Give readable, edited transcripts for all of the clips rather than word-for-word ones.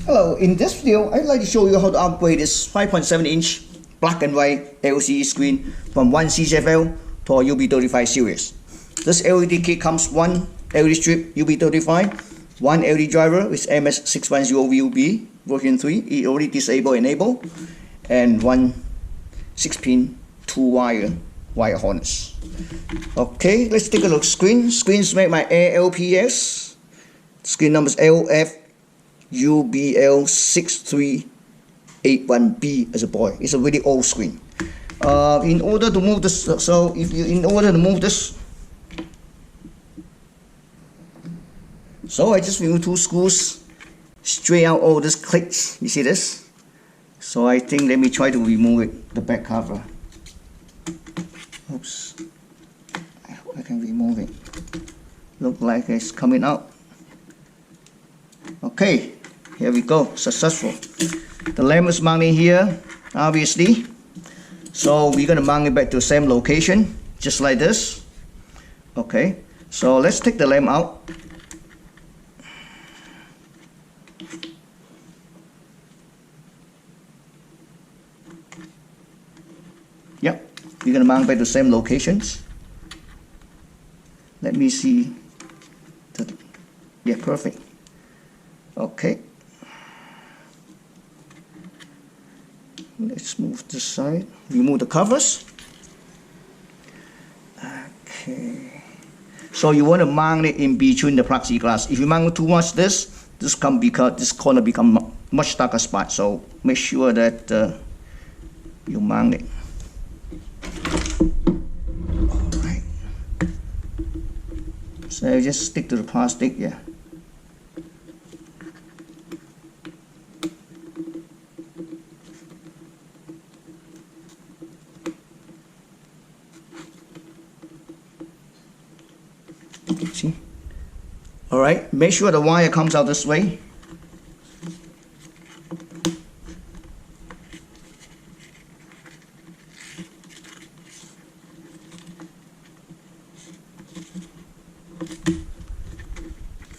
Hello, in this video, I'd like to show you how to upgrade this 5.7-inch black and white LCD screen from one CCFL to a UB35 series. This LED kit comes one LED strip UB35, one LED driver with MS610VUB version 3, it already disabled enable, and one 6-pin 2-wire wire harness. Okay, let's take a look. Screens made by ALPS. Screen number is LFUBL6381B as a boy. It's a really old screen. In order to move this, so I just remove two screws, straight out all these clips. You see this? So I think let me try to remove it, the back cover. Oops. I hope I can remove it. Look like it's coming out. Okay, here we go. Successful. The lamp is mounted here, obviously. So we're gonna mount it back to the same location, just like this. Okay, so let's take the lamp out. Yep, we're gonna mount back to the same locations. Let me see. Yeah, perfect. Okay. Let's move this side. Remove the covers. Okay. So you want to mount it in between the plexiglass. If you mount too much this corner become much darker spot. So make sure that you mount it. Alright. So just stick to the plastic, yeah. See? Alright, make sure the wire comes out this way.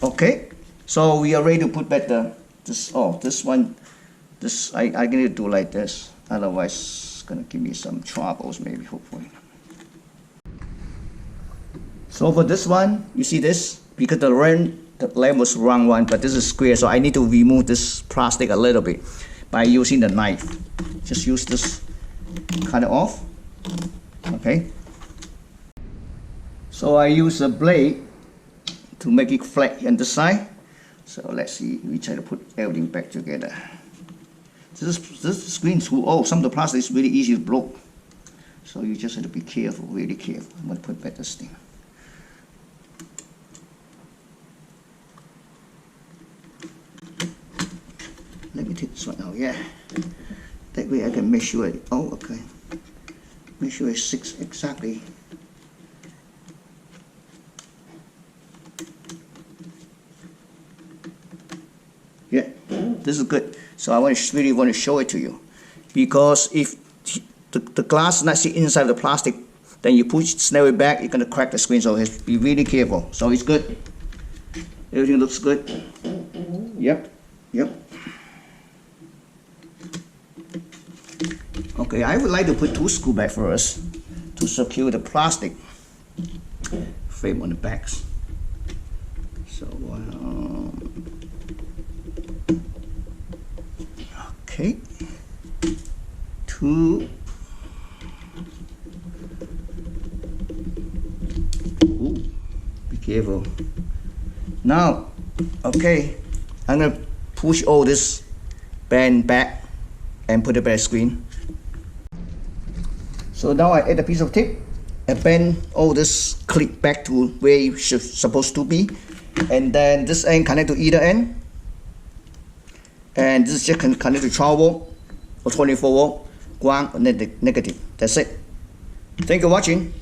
Okay, so we are ready to put back this one. I need to do like this, otherwise it's gonna give me some troubles maybe, hopefully. So for this one, you see this, because the lamp was round one, but this is square, so I need to remove this plastic a little bit by using the knife. Just use this, cut it off. Okay. So I use a blade to make it flat on the side. So let's see, we try to put everything back together. This screen is too old. Some of the plastic is really easy to blow. So you just have to be careful, really careful. I'm going to put back this thing. Let me take this one out, yeah. That way I can make sure it, okay. Make sure it's 6 exactly. Yeah, this is good. So I really want to show it to you. Because if the glass is not sitting inside the plastic, then you snap it back, you're going to crack the screen, so be really careful. So it's good. Everything looks good. Yep. Okay, I would like to put 2 screws back first to secure the plastic frame on the backs. So, okay, 2. Ooh, be careful. Now, okay, I'm gonna push all this band back and put it back screen. So now I add a piece of tape and bend all this clip back to where it should supposed to be, and then this end connect to either end, and this just can connect to 12 volt or 24 volt, ground or negative. That's it. Thank you for watching.